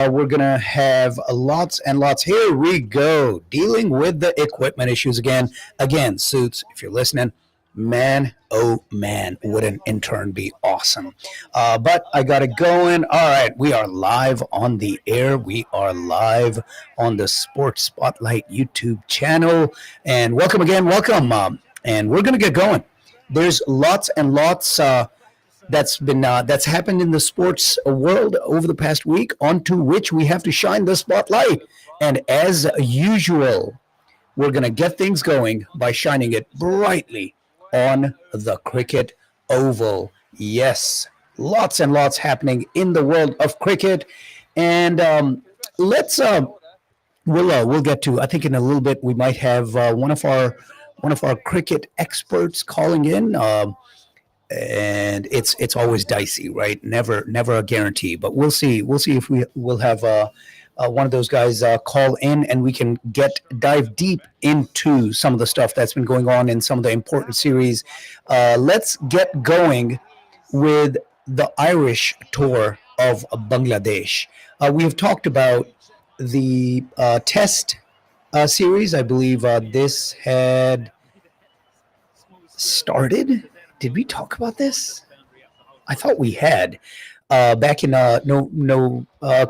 We're going to have lots and lots. Here we go. Dealing with the equipment issues again. Again, Suits, if you're listening, man, oh man, would an intern be awesome. But I got it going. All right, we are live on the air. We are live on the Sports Spotlight YouTube channel. And welcome again. Welcome. And we're going to get going. There's lots and lots. That's happened in the sports world over the past week, onto which we have to shine the spotlight. And as usual, we're going to get things going by shining it brightly on the cricket oval. Yes, lots and lots happening in the world of cricket, and let's we'll get to. I think in a little bit we might have one of our cricket experts calling in. And it's always dicey, right? Never a guarantee, but we'll see. We'll see if we'll have one of those guys call in, and we can dive deep into some of the stuff that's been going on in some of the important series. Let's get going with the Irish tour of Bangladesh. We have talked about the Test series. I believe this had started. Did we talk about this? I thought we had back in a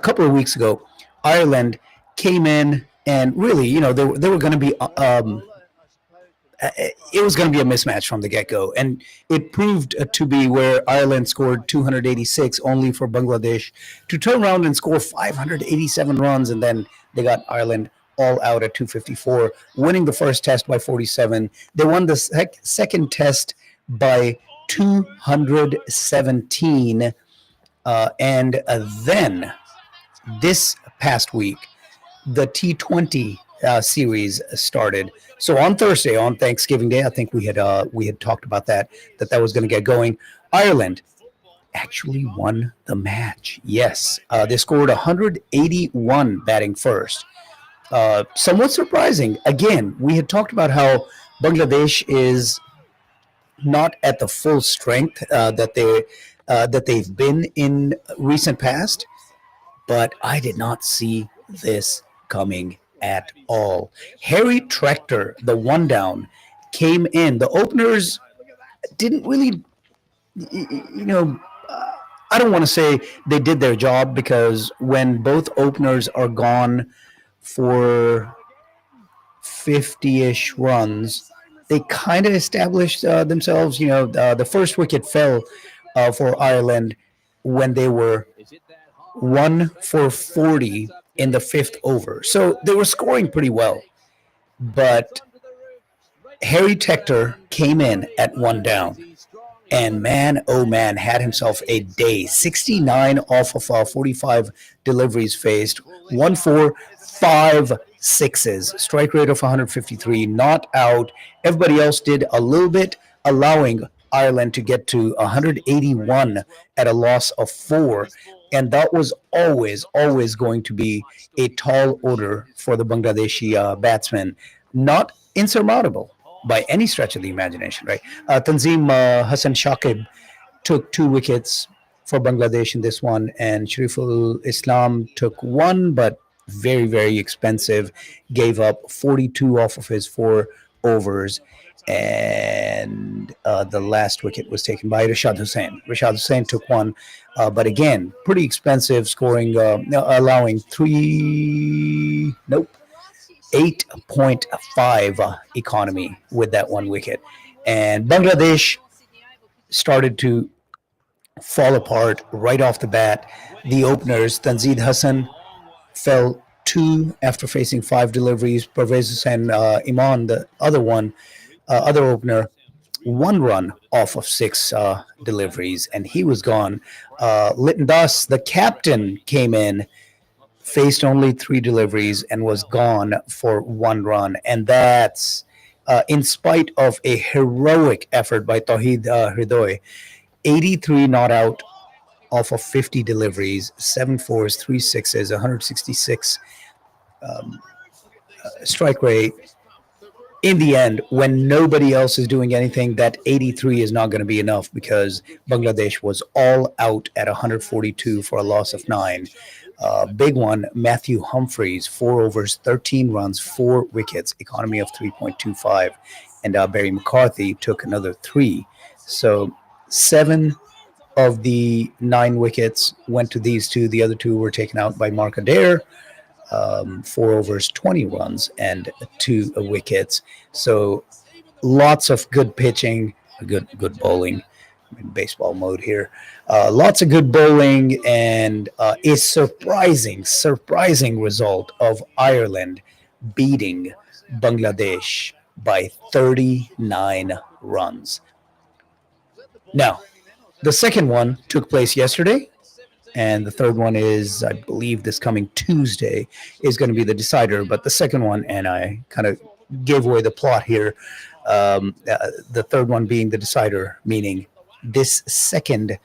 couple of weeks ago. Ireland came in, and really, they were going to be it was going to be a mismatch from the get-go, and it proved to be, where Ireland scored 286 only for Bangladesh to turn around and score 587 runs, and then they got Ireland all out at 254, winning the first test by 47. They won the second test by 217, and then this past week the T20 series started. So on Thursday, on Thanksgiving Day, I think we had talked about that was going to get going. Ireland actually won the match. Yes, they scored 181 batting first. Somewhat surprising. Again, we had talked about how Bangladesh is not at the full strength that they've been in recent past, but I did not see this coming at all. Harry Trechter, the one down, came in. The openers didn't really, I don't want to say they did their job, because when both openers are gone for 50-ish runs, they kind of established themselves. The first wicket fell for Ireland when they were 1 for 40 in the fifth over. So they were scoring pretty well. But Harry Trechter came in at one down, and man, oh man, had himself a day. 69 off of 45 deliveries faced, 1 for 5 sixes, strike rate of 153, not out. Everybody else did a little bit, allowing Ireland to get to 181 at a loss of 4. And that was always going to be a tall order for the Bangladeshi batsmen. Not insurmountable by any stretch of the imagination, right? Tanzim Hassan Shakib took 2 wickets for Bangladesh in this one, and Shariful Islam took 1, but very, very expensive, gave up 42 off of his 4 overs, and the last wicket was taken by Rashad Hussain. Rashad Hussain took 1, but again, pretty expensive, scoring, allowing 8.5 economy with that 1 wicket. And Bangladesh started to fall apart right off the bat. The openers, Tanzid Hassan, fell 2 after facing 5 deliveries. Pervez Hussain Iman, the other opener, 1 run off of 6 deliveries, and he was gone. Litton Das, the captain, came in, faced only 3 deliveries, and was gone for 1 run. And that's in spite of a heroic effort by Tawhid Hridoy. 83 not out off of 50 deliveries, 7 fours, 3 sixes, 166 strike rate. In the end, when nobody else is doing anything, that 83 is not going to be enough, because Bangladesh was all out at 142 for a loss of 9. Big one, Matthew Humphreys, 4 overs, 13 runs, 4 wickets, economy of 3.25. And Barry McCarthy took another three. So 7 of the 9 wickets went to these two. The other two were taken out by Mark Adair, 4 overs, 20 runs, and 2 wickets. So lots of good pitching, good bowling. I'm in baseball mode here. Lots of good bowling and a surprising result of Ireland beating Bangladesh by 39 runs. Now, the second one took place yesterday, and the third one is, I believe, this coming Tuesday is going to be the decider. But the second one, and I kind of gave away the plot here, the third one being the decider, meaning this second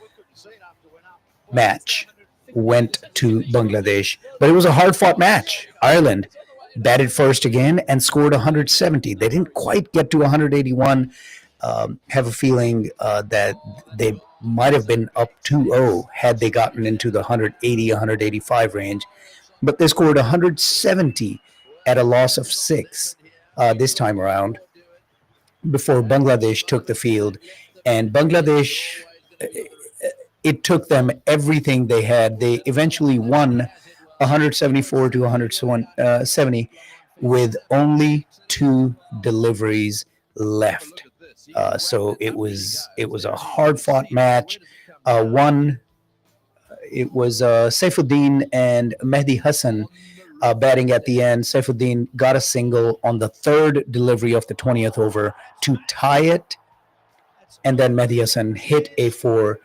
match went to Bangladesh, but it was a hard fought match. Ireland batted first again and scored 170. They didn't quite get to 181. Have a feeling that they might have been up 2-0 had they gotten into the 180, 185 range. But they scored 170 at a loss of 6 this time around before Bangladesh took the field. And Bangladesh, it took them everything they had. They eventually won 174 to 170 with only 2 deliveries left. So it was a hard fought match. It was Saifuddin and Mehdi Hassan batting at the end. Saifuddin got a single on the third delivery of the 20th over to tie it, and then Mehdi Hassan hit a 4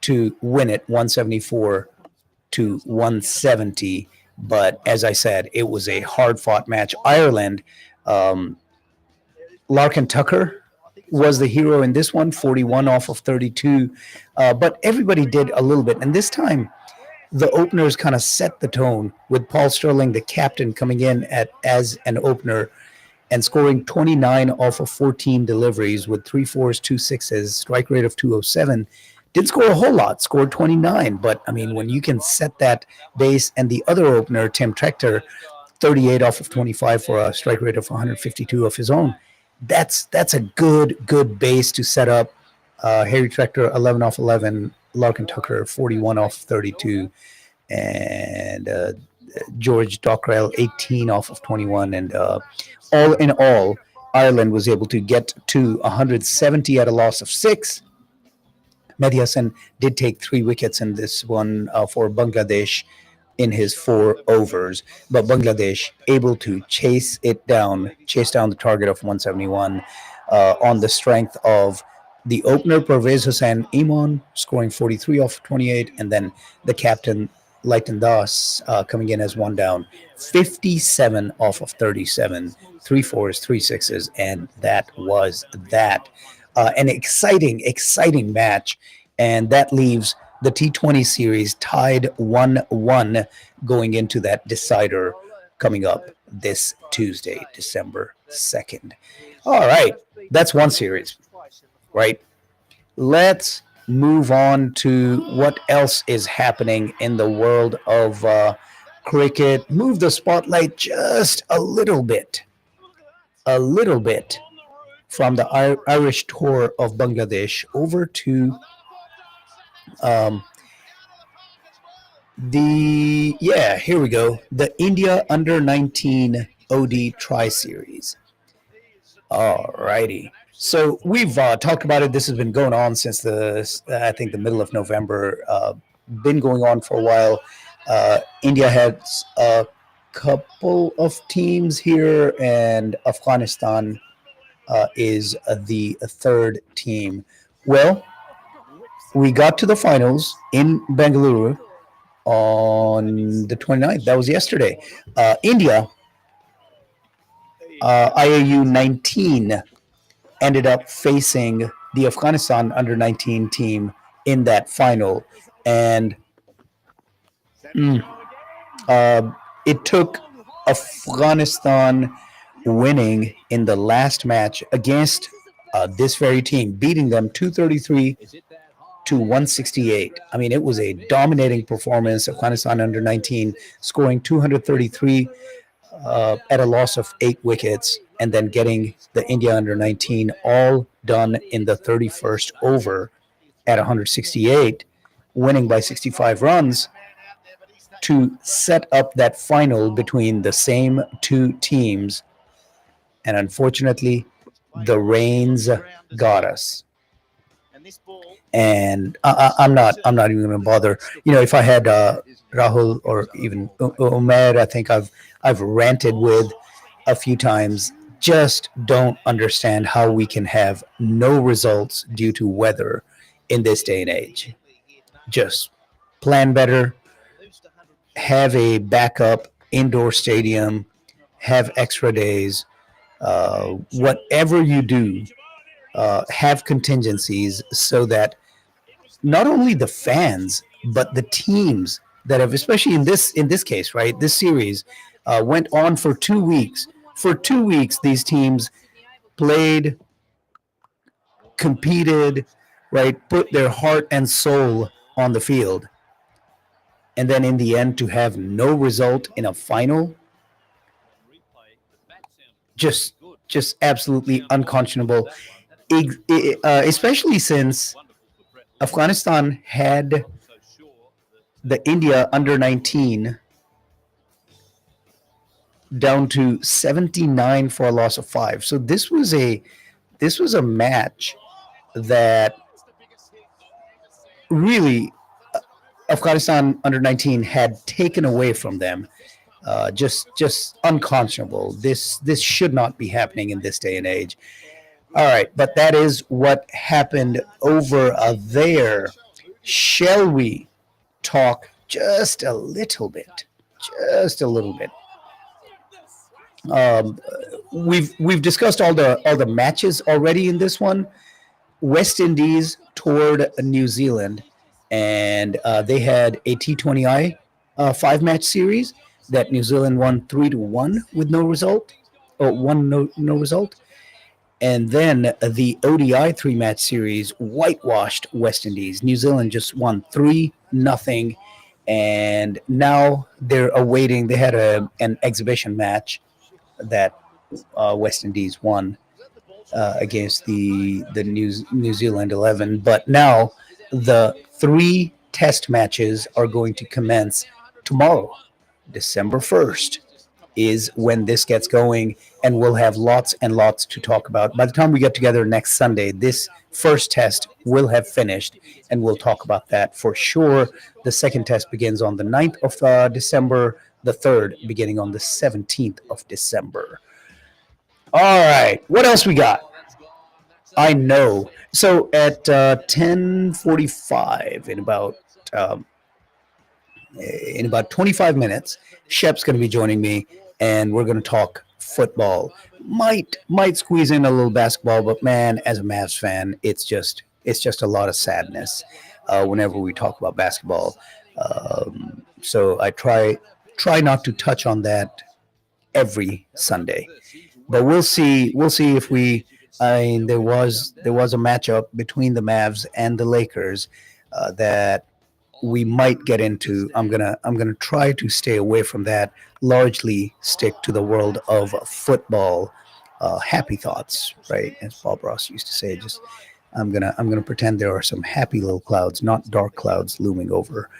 to win it, 174 to 170. But as I said, it was a hard fought match. Ireland, Larkin Tucker was the hero in this one, 41 off of 32. But everybody did a little bit. And this time, the openers kind of set the tone with Paul Sterling, the captain, coming in as an opener and scoring 29 off of 14 deliveries with 3 fours, 2 sixes, strike rate of 207. Didn't score a whole lot, scored 29. But, I mean, when you can set that base, and the other opener, Tim Trechter, 38 off of 25 for a strike rate of 152 of his own, that's a good base to set up. Harry Trechter, 11 off 11. Larkin Tucker, 41 off 32. And George Dockrell, 18 off of 21. And all in all, Ireland was able to get to 170 at a loss of 6. Mehdi Hassan did take 3 wickets in this one for Bangladesh in his 4 overs, but Bangladesh able to chase down the target of 171 on the strength of the opener Pervez Hussain Iman scoring 43 off 28, and then the captain Leighton Das coming in as one down, 57 off of 37, 3 fours, 3 sixes, and that was that. An exciting match, and that leaves the T20 series tied 1-1 going into that decider coming up this Tuesday, December 2nd. All right, that's one series, right? Let's move on to what else is happening in the world of cricket. Move the spotlight just a little bit from the Irish tour of Bangladesh over to here we go. The India Under-19 OD Tri-Series. All righty. So we've talked about it. This has been going on since I think the middle of November. Been going on for a while. India has a couple of teams here, and Afghanistan is the third team. Well, we got to the finals in Bengaluru on the 29th. That was yesterday. India, IAU 19, ended up facing the Afghanistan Under-19 team in that final. And it took Afghanistan winning in the last match against this very team, beating them 233 to 168. I mean, it was a dominating performance. Afghanistan under 19 scoring 233 at a loss of 8 wickets, and then getting the India under 19 all done in the 31st over at 168, winning by 65 runs to set up that final between the same two teams. And unfortunately, the rains got us. And I'm not even going to bother. If I had Rahul or even Umer, I think I've ranted with a few times. Just don't understand how we can have no results due to weather in this day and age. Just plan better, have a backup indoor stadium, have extra days. Whatever you do, have contingencies so that not only the fans but the teams that have, especially in this case, right, this series went on for 2 weeks. For 2 weeks, these teams played, competed, right, put their heart and soul on the field, and then in the end to have no result in a final, just just absolutely unconscionable. Especially since Afghanistan had the India under 19 down to 79 for a loss of 5. So this was a match that really Afghanistan under 19 had taken away from them. Just unconscionable. This should not be happening in this day and age. All right, but that is what happened over there. Shall we talk just a little bit? Just a little bit. Um, we've discussed all the matches already in this one. West Indies toured New Zealand, and they had a T20I 5 match series that New Zealand won 3-1 with no result, or one no result. And then the ODI 3 match series whitewashed West Indies. New Zealand just won 3-0, and now they're awaiting. They had an exhibition match that West Indies won against the New Zealand 11. But now the 3 test matches are going to commence tomorrow, December 1st. Is when this gets going, and we'll have lots and lots to talk about. By the time we get together next Sunday, this first test will have finished, and we'll talk about that for sure. The second test begins on the 9th of December, the third beginning on the 17th of December. All right, what else we got? I know. So at 10:45, in about 25 minutes, Shep's going to be joining me, and we're going to talk football. Might squeeze in a little basketball, but man, as a Mavs fan, it's just a lot of sadness whenever we talk about basketball. So I try not to touch on that every Sunday, but we'll see if we. I mean, there was a matchup between the Mavs and the Lakers that we might get into. I'm gonna try to stay away from that. Largely stick to the world of football. Happy thoughts, right? As Bob Ross used to say. Just I'm gonna pretend there are some happy little clouds, not dark clouds, looming over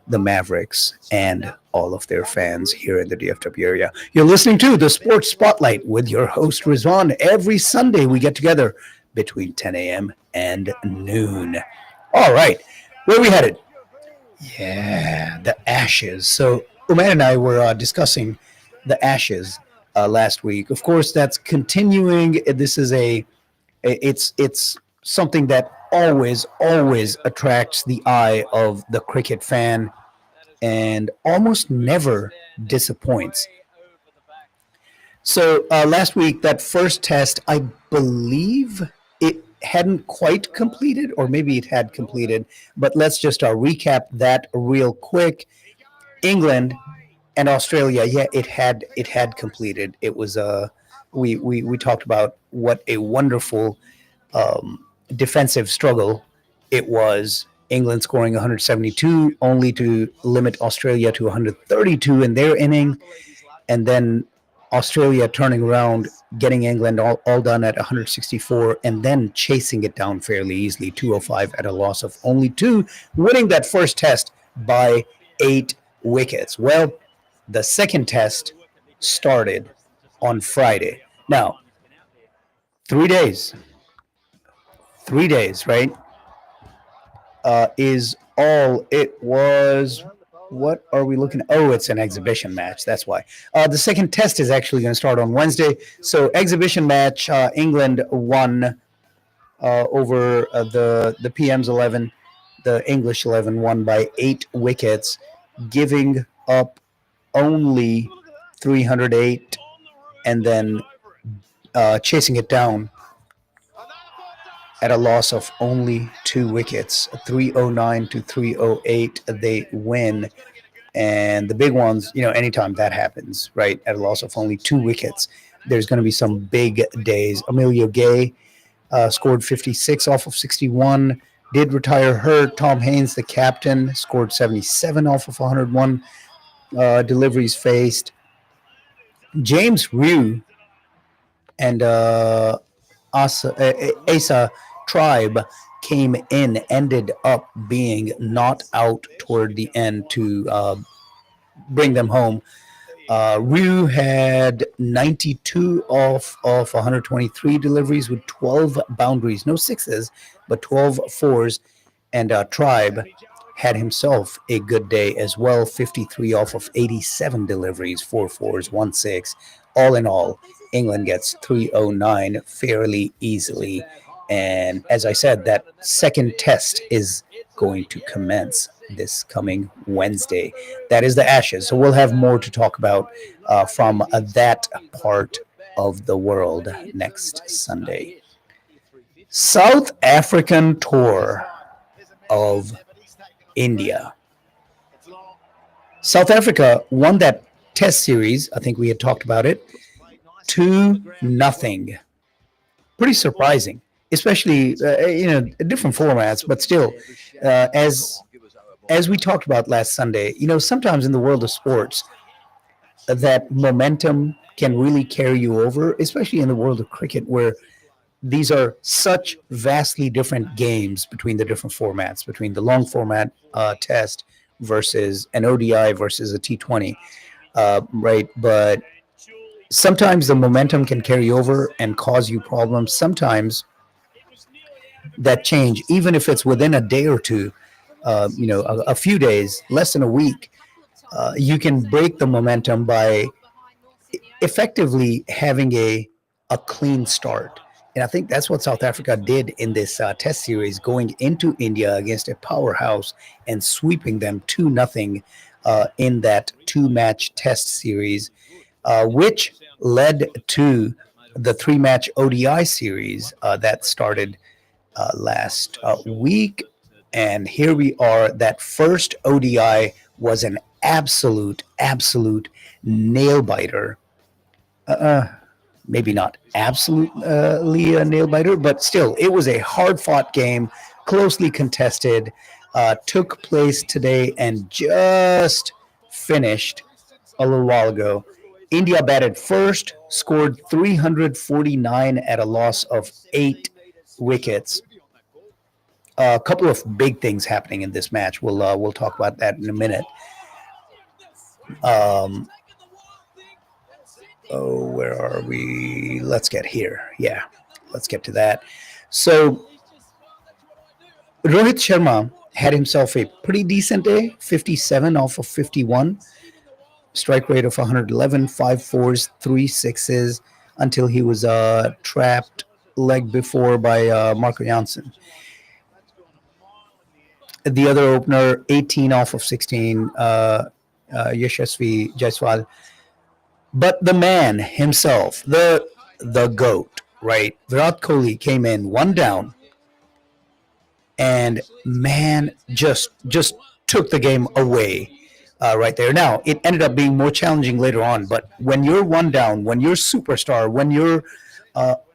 the Mavericks and all of their fans here in the DFW area. You're listening to the Sports Spotlight with your host Rizwan. Every Sunday we get together between 10 a.m. and noon. All right, where are we headed? Yeah, the Ashes. So Umar and I were discussing the Ashes last week. Of course, that's continuing. This is it's something that always attracts the eye of the cricket fan and almost never disappoints. So last week, that first test, I believe it hadn't quite completed, or maybe it had completed. But let's just recap that real quick. England and Australia, yeah, it had completed. It was we talked about what a wonderful defensive struggle it was England scoring 172, only to limit Australia to 132 in their inning, and then Australia turning around, getting England all done at 164, and then chasing it down fairly easily, 205 at a loss of only two, winning that first test by 8 wickets. Well, the second test started on Friday. Now, 3 days, 3 days, right? Is all it was. What are we looking at? Oh, it's an exhibition match. That's why. The second test is actually going to start on Wednesday. So, exhibition match, England won over the PM's 11. The English 11 won by 8 wickets, giving up only 308, and then chasing it down at a loss of only 2 wickets, 309 to 308. They win. And the big ones, anytime that happens, right, at a loss of only 2 wickets, there's going to be some big days. Emilio Gay scored 56 off of 61, did retire hurt. Tom Haynes, the captain, scored 77 off of 101 deliveries faced. James Ryu and Asa Tribe came in, ended up being not out toward the end to bring them home. Ryu had 92 off of 123 deliveries with 12 boundaries, no sixes, but 12 fours. And Tribe had himself a good day as well, 53 off of 87 deliveries, 4 fours, 1 6. All in all, England gets 309 fairly easily. And as I said, that second test is going to commence this coming Wednesday. That is the Ashes. So we'll have more to talk about from that part of the world next Sunday. South African tour of India. South Africa won that test series. I think we had talked about it. 2-0. Pretty surprising, especially different formats, but still, as we talked about last Sunday, sometimes in the world of sports, that momentum can really carry you over, especially in the world of cricket, where these are such vastly different games between the different formats, between the long format test versus an ODI versus a T20, right? But sometimes the momentum can carry over and cause you problems. Sometimes that change, even if it's within a day or two, a few days, less than a week, you can break the momentum by effectively having a clean start. And I think that's what South Africa did in this test series, going into India against a powerhouse and sweeping them 2-0 in that 2-match test series, which led to the 3-match ODI series that started last week. And here we are. That first ODI was an absolute nail biter. Maybe not absolutely a nail biter, but still, it was a hard fought game, closely contested, took place today and just finished a little while ago. India batted first, scored 349 at a loss of 8 wickets. A couple of big things happening in this match. We'll talk about that in a minute. Where are we? Let's get here. Yeah, let's get to that. So Rohit Sharma had himself a pretty decent day, 57 off of 51, strike rate of 111, 5 fours, 3 sixes, until he was trapped leg before by Marco Janssen. The other opener, 18 off of 16, Yashasvi Jaiswal. But the man himself, the GOAT, right? Virat Kohli came in 1 down, and man just took the game away right there. Now, it ended up being more challenging later on, but when you're 1 down, when you're superstar, when you're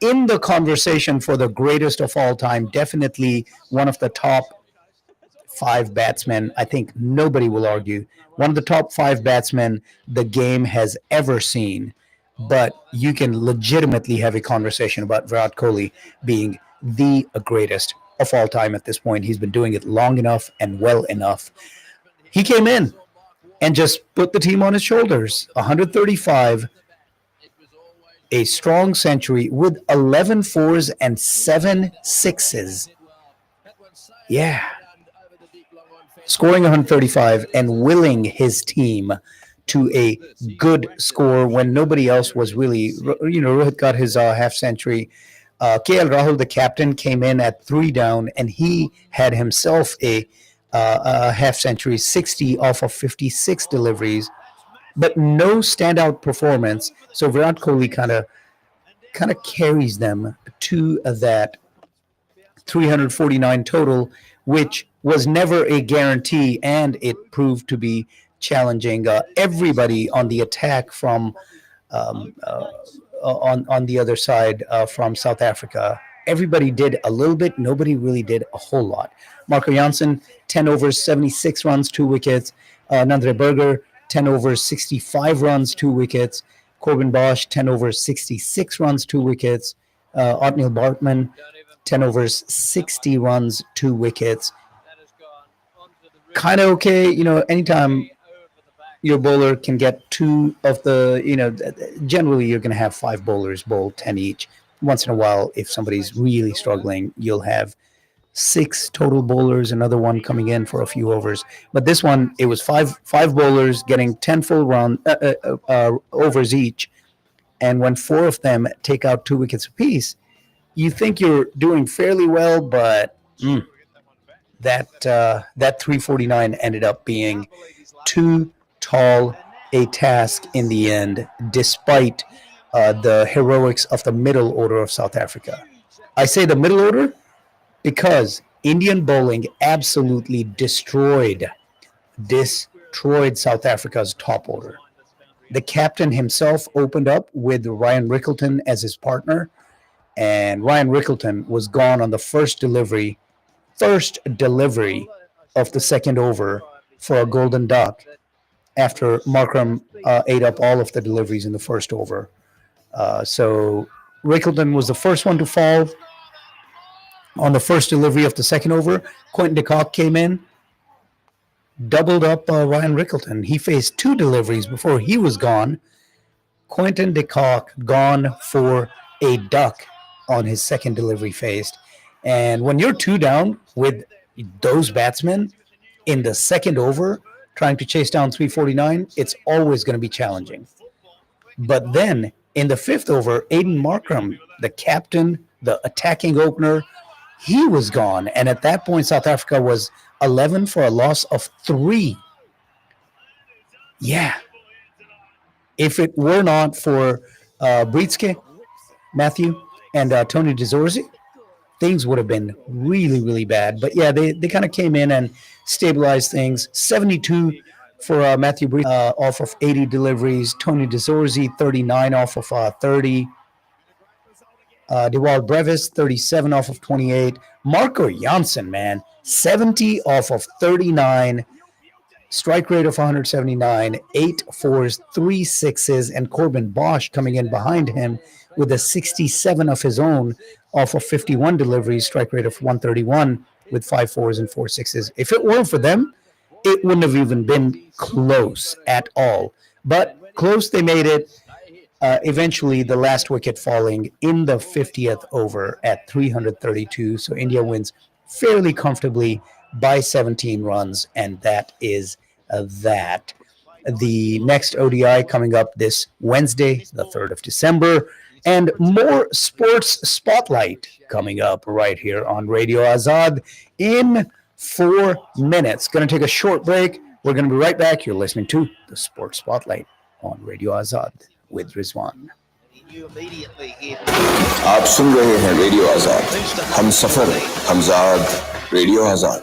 in the conversation for the greatest of all time, definitely one of the top five batsmen. I think nobody will argue. One of the top five batsmen the game has ever seen. But you can legitimately have a conversation about Virat Kohli being the greatest of all time at this point. He's been doing it long enough and well enough. He came in and just put the team on his shoulders. 135, a strong century with 11 fours and 7 sixes. Yeah. Scoring 135 and willing his team to a good score when nobody else was really, Rohit got his half century. KL Rahul, the captain, came in at 3 down, and he had himself a half century, 60 off of 56 deliveries, but no standout performance. So Virat Kohli kind of carries them to that 349 total, which was never a guarantee, and it proved to be challenging. Everybody on the attack from on the other side from South Africa, everybody did a little bit. Nobody really did a whole lot. Marco Janssen, 10 overs, 76 runs, 2 wickets. Nandre Berger, 10 overs, 65 runs, 2 wickets. Corbin Bosch, 10 overs, 66 runs, 2 wickets. Otniel Bartman, 10 overs, 60 runs, 2 wickets. Kind of okay, anytime your bowler can get 2 of the, generally you're going to have 5 bowlers bowl 10 each. Once in a while, if somebody's really struggling, you'll have 6 total bowlers, another one coming in for a few overs. But this one, it was five bowlers getting 10 full overs each. And when 4 of them take out 2 wickets apiece, you think you're doing fairly well, but that 349 ended up being too tall a task in the end, despite the heroics of the middle order of South Africa. I say the middle order because Indian bowling absolutely destroyed South Africa's top order. The captain himself opened up with Ryan Rickleton as his partner, and Ryan Rickleton was gone on the first delivery of the second over for a golden duck after Markram ate up all of the deliveries in the first over. So Rickleton was the first one to fall on the first delivery of the second over. Quentin de Kock came in, doubled up Ryan Rickleton. He faced 2 deliveries before he was gone. Quentin de Kock gone for a duck on his second delivery faced. And when you're 2 down with those batsmen in the second over trying to chase down 349, it's always going to be challenging. But then in the 5th over, Aiden Markram, the captain, the attacking opener, he was gone. And at that point, South Africa was 11 for a loss of 3. Yeah. If it were not for Breitske, Matthew, and Tony DeZorzi, things would have been really, really bad. But yeah, they kind of came in and stabilized things. 72 for Matthew Breitske off of 80 deliveries. Tony DeZorzi, 39 off of 30. Dewald Brevis, 37 off of 28. Marco Janssen, man, 70 off of 39. Strike rate of 179, 8 fours, 3 sixes, and Corbin Bosch coming in behind him with a 67 of his own off of 51 deliveries, strike rate of 131 with 5 fours and 4 sixes. If it weren't for them, it wouldn't have even been close at all. But close they made it. Eventually, the last wicket falling in the 50th over at 332. So India wins fairly comfortably by 17 runs, and that is that. The next ODI coming up this Wednesday, the 3rd of December, and more sports spotlight coming up right here on Radio Azad in 4 minutes. Going to take a short break. We're going to be right back. You're listening to the Sports Spotlight on Radio Azad with Rizwan. आप सुन रहे हैं radio आजाद, हम सफर Hamzad radio आजाद।